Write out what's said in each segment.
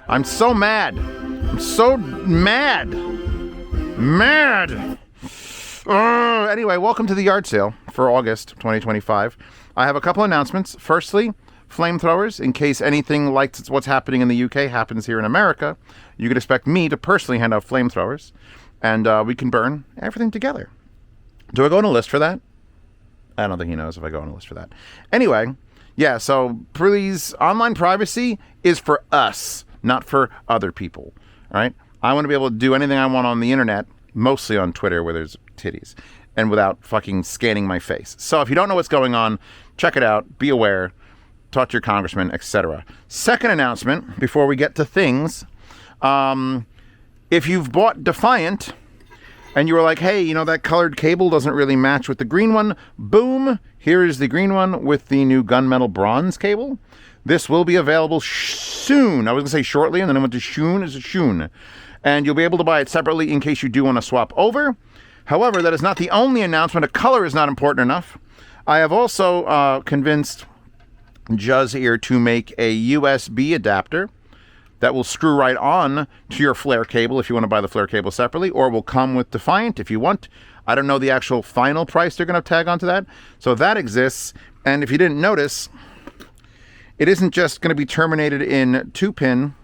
I'm so mad. I'm so mad. Mad. Anyway, welcome to the yard sale for August 2025. I have a couple announcements. Firstly, Flamethrowers, in case anything like what's happening in the UK happens here in America, you could expect me to personally hand out flamethrowers, and we can burn everything together. Do I go on a list for that? I don't think he knows if I go on a list for that. Anyway, yeah, so please, online privacy is for us, not for other people, all right? I want to be able to do anything I want on the internet, mostly on Twitter where there's titties, and without fucking scanning my face. So if you don't know what's going on, check it out, be aware, talk to your congressman, etc. Second announcement, before we get to things, if you've bought Defiant, and you were like, hey, you know, that colored cable doesn't really match with the green one. Boom. Here is the green one with the new gunmetal bronze cable. This will be available soon. I was going to say shortly, and then I went to shoon. It's a shoon. And you'll be able to buy it separately in case you do want to swap over. However, that is not the only announcement. A color is not important enough. I have also convinced Juz here to make a USB adapter that will screw right on to your flare cable if you want to buy the flare cable separately, or will come with Defiant if you want. I don't know the actual final price they're going to tag onto that. So that exists. And if you didn't notice, it isn't just going to be terminated in 2-pin.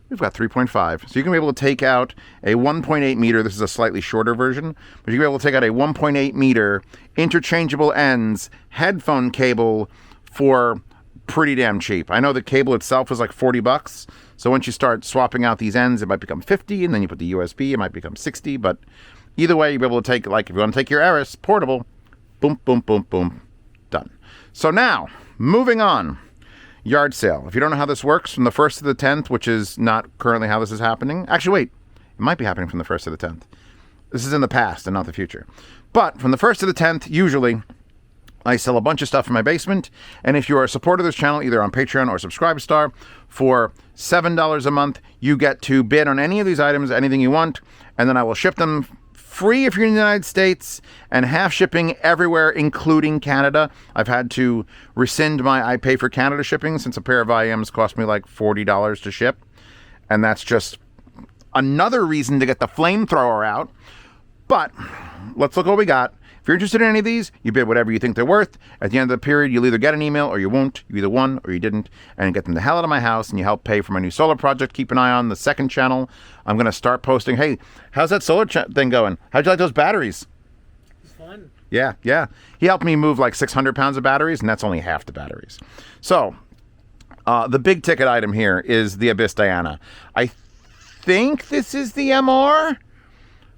We've got 3.5. So you can be able to take out a 1.8 meter. This is a slightly shorter version, but you can be able to take out a 1.8 meter interchangeable ends headphone cable for pretty damn cheap. I know the cable itself is like $40. So once you start swapping out these ends, it might become 50, and then you put the USB, it might become 60. But either way, you'll be able to take, like, if you want to take your Eris portable, boom, boom, boom, boom, done. So now, moving on, yard sale. If you don't know how this works, from the 1st to the 10th, which is not currently how this is happening. Actually, wait, it might be happening from the 1st to the 10th. This is in the past and not the future. But from the 1st to the 10th, usually, I sell a bunch of stuff in my basement, and if you are a supporter of this channel, either on Patreon or Subscribestar, for $7 a month, you get to bid on any of these items, anything you want, and then I will ship them free if you're in the United States, and half shipping everywhere, including Canada. I've had to rescind my I pay for Canada shipping, since a pair of IMs cost me like $40 to ship, and that's just another reason to get the flamethrower out. But let's look what we got. If you're interested in any of these, you bid whatever you think they're worth. At the end of the period, you'll either get an email or you won't. You either won or you didn't. And get them the hell out of my house, and you help pay for my new solar project. Keep an eye on the second channel. I'm going to start posting, hey, how's that solar thing going? How'd you like those batteries? It's fun. Yeah. He helped me move like 600 pounds of batteries, and that's only half the batteries. So, the big ticket item here is the Abyss Diana. I think this is the MR.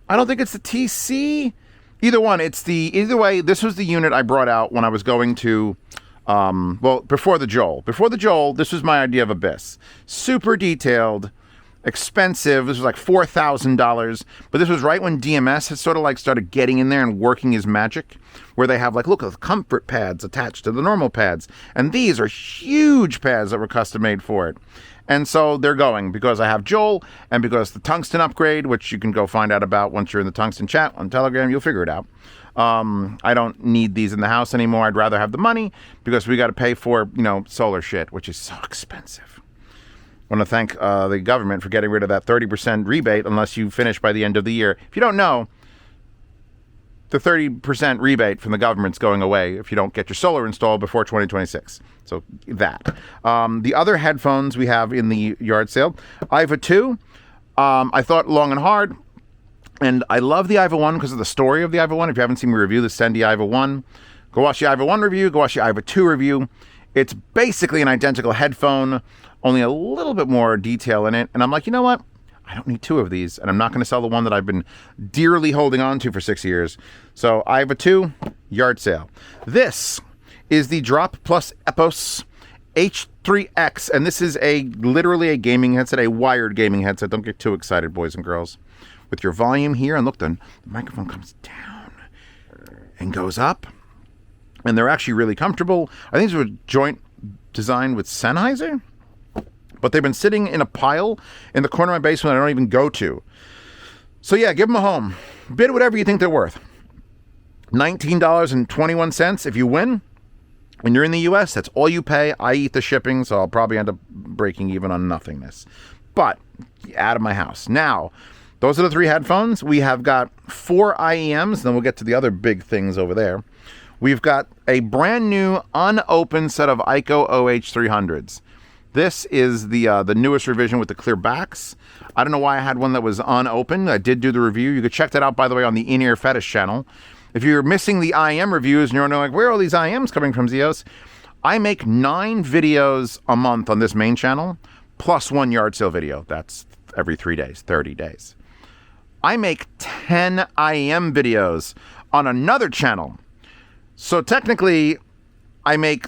I don't think it's the TC. Either way, this was the unit I brought out when I was going to, before the Joel. Before the Joel, this was my idea of Abyss. Super detailed, expensive. This was like $4,000. But this was right when DMS had sort of like started getting in there and working his magic, where they have like, look, the comfort pads attached to the normal pads. And these are huge pads that were custom made for it. And so they're going because I have Joel, and because the tungsten upgrade, which you can go find out about once you're in the tungsten chat on Telegram, you'll figure it out. I don't need these in the house anymore. I'd rather have the money because we got to pay for, solar shit, which is so expensive. I want to thank the government for getting rid of that 30% rebate unless you finish by the end of the year. If you don't know, the 30% rebate from the government's going away if you don't get your solar installed before 2026. So that. The other headphones we have in the yard sale, IVA 2. I thought long and hard, and I love the IVA 1 because of the story of the IVA 1. If you haven't seen me review the Sendy IVA 1, go watch the IVA 1 review, go watch the IVA 2 review. It's basically an identical headphone, only a little bit more detail in it. And I'm like, you know what? I don't need two of these, and I'm not going to sell the one that I've been dearly holding on to for 6 years. So IVA 2, yard sale. This is the Drop Plus Epos H3X, and this is literally a gaming headset, a wired gaming headset. Don't get too excited, boys and girls. With your volume here, and look, the microphone comes down and goes up, and they're actually really comfortable. I think these were joint designed with Sennheiser, but they've been sitting in a pile in the corner of my basement I don't even go to. So yeah, give them a home. Bid whatever you think they're worth. $19.21 if you win. When you're in the US, that's all you pay. I eat the shipping, so I'll probably end up breaking even on nothingness. But out of my house. Now, those are the 3 headphones. We have got 4 IEMs, then we'll get to the other big things over there. We've got a brand new unopened set of ICO OH300s. This is the newest revision with the clear backs. I don't know why I had one that was unopened. I did do the review. You could check that out, by the way, on the In-Ear Fetish channel. If you're missing the IEM reviews and you're like, where are all these IEMs coming from, Zeos? I make 9 videos a month on this main channel, plus 1 yard sale video. That's every 3 days, 30 days. I make 10 IEM videos on another channel. So technically, I make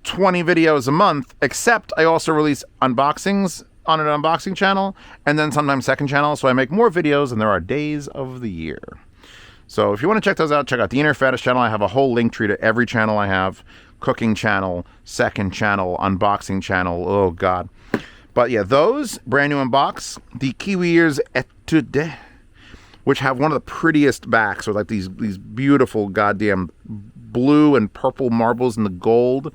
20 videos a month, except I also release unboxings on an unboxing channel, and then sometimes second channel, so I make more videos than there are days of the year. So if you want to check those out, check out the Inner Fetish channel. I have a whole link tree to every channel I have. Cooking channel, second channel, unboxing channel, oh god. But yeah, those, brand new unbox, the Kiwi Ears Etude, which have one of the prettiest backs with like these beautiful goddamn blue and purple marbles in the gold.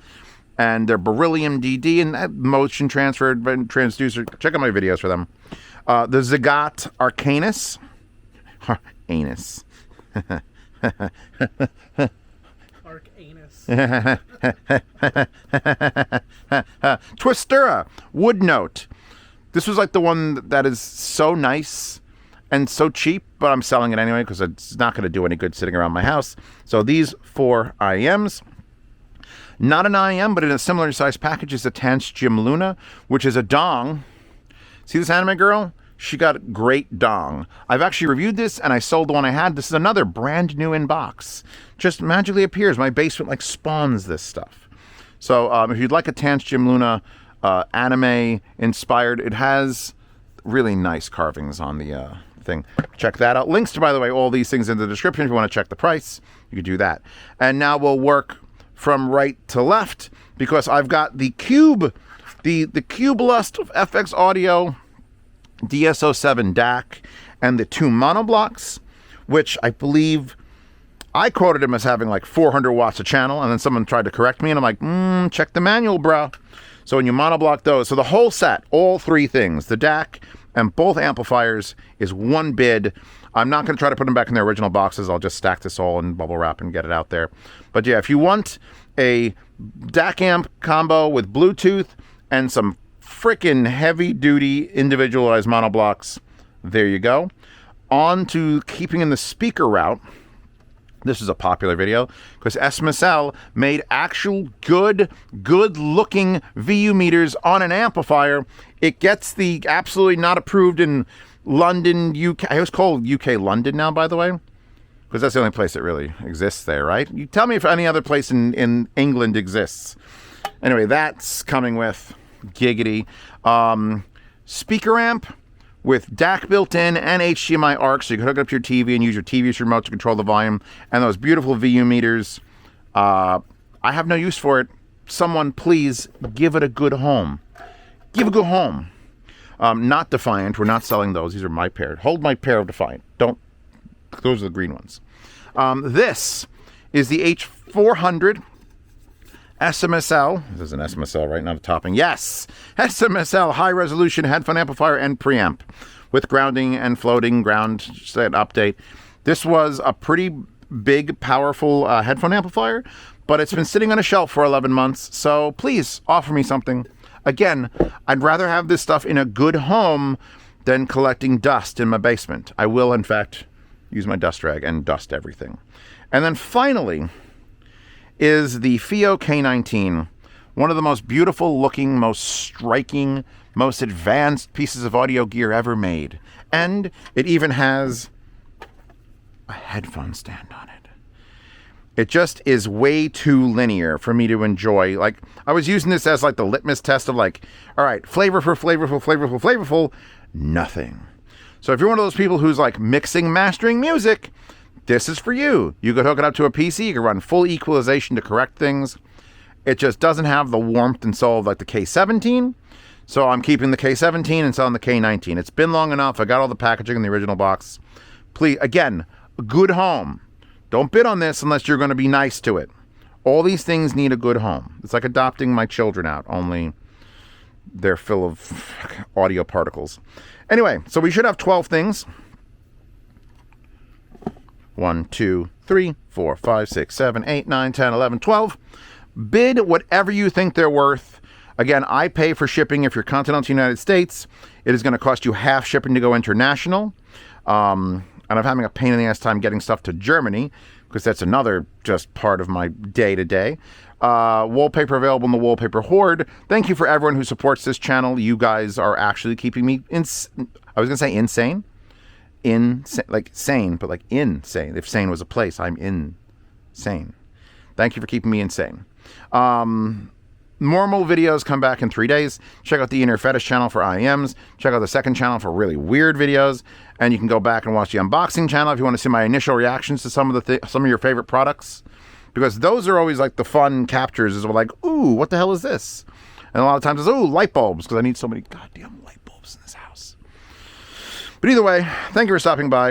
And they're beryllium DD and that motion transfer transducer. Check out my videos for them. The Zagat Arcanus. Anus. Twistura Wood Note. This was like the one that is so nice and so cheap, but I'm selling it anyway because it's not going to do any good sitting around my house. So these 4 IEMs. Not an IEM, but in a similar size package is a Tanch Jim Luna, which is a dong. See this anime girl? She got a great dong. I've actually reviewed this, and I sold the one I had. This is another brand new in box. Just magically appears. My basement like spawns this stuff. So if you'd like a Tanch Jim Luna anime inspired, it has really nice carvings on the thing. Check that out. Links to, by the way, all these things in the description. If you want to check the price, you could do that. And now we'll work from right to left because I've got the Cube, the Cube Lust FX Audio DSO7 DAC and the 2 monoblocks, which I believe I quoted him as having like 400 watts a channel, and then someone tried to correct me, and I'm like, check the manual, bro. So when you monoblock those, so the whole set, all 3 things, the DAC and both amplifiers is 1 bid. I'm not going to try to put them back in their original boxes. I'll just stack this all in bubble wrap and get it out there. But yeah, if you want a DAC amp combo with Bluetooth and some freaking heavy-duty individualized monoblocks, there you go. On to keeping in the speaker route. This is a popular video because SMSL made actual good-looking VU meters on an amplifier. It gets the absolutely not approved in London, UK. It was called UK London now, by the way, because that's the only place that really exists there, right? You tell me if any other place in England exists. Anyway, that's coming with giggity. Speaker amp with DAC built in and HDMI ARC, so you can hook it up to your TV and use your TV's remote to control the volume. And those beautiful VU meters. I have no use for it. Someone please give it a good home. Give a good home. Not Defiant. We're not selling those. These are my pair. Hold my pair of Defiant. Don't. Those are the green ones. This is the H400 SMSL. This is an SMSL, right? Not a topping. Yes! SMSL high-resolution headphone amplifier and preamp with grounding and floating ground set update. This was a pretty big, powerful headphone amplifier, but it's been sitting on a shelf for 11 months, so please offer me something. Again, I'd rather have this stuff in a good home than collecting dust in my basement. I will, in fact, use my dust rag and dust everything. And then finally is the FIO K19, one of the most beautiful looking, most striking, most advanced pieces of audio gear ever made. And it even has a headphone stand on it. It just is way too linear for me to enjoy. Like, I was using this as like the litmus test of like, all right, flavorful, nothing. So if you're one of those people who's like mixing, mastering music, this is for you. You could hook it up to a PC. You can run full equalization to correct things. It just doesn't have the warmth and soul of like the K17. So I'm keeping the K17 and selling the K19. It's been long enough. I got all the packaging in the original box. Please, again, a good home. Don't bid on this unless you're going to be nice to it. All these things need a good home. It's like adopting my children out, only they're full of audio particles. Anyway, so we should have 12 things. 1, 2, 3, 4, 5, 6, 7, 8, 9, 10, 11, 12. Bid whatever you think they're worth. Again, I pay for shipping if you're continental United States. It is going to cost you half shipping to go international. And I'm having a pain in the ass time getting stuff to Germany, because that's another just part of my day-to-day. Wallpaper available in the Wallpaper Horde. Thank you for everyone who supports this channel. You guys are actually keeping me I was going to say insane. Like sane, but like insane. If sane was a place, I'm insane. Thank you for keeping me insane. Normal videos come back in 3 days. Check out the Inner Fetish channel for IEMs. Check out the second channel for really weird videos. And you can go back and watch the unboxing channel if you want to see my initial reactions to some of your favorite products. Because those are always like the fun captures, is like, ooh, what the hell is this? And a lot of times it's, ooh, light bulbs, because I need so many goddamn light bulbs in this house. But either way, thank you for stopping by.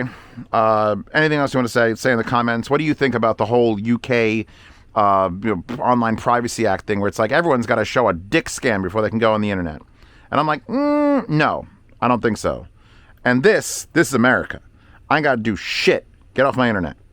Anything else you want to say in the comments. What do you think about the whole UK Online Privacy Act thing, where it's like everyone's got to show a dick scan before they can go on the internet? And I'm like, no, I don't think so. And this is America. I ain't got to do shit. Get off my internet.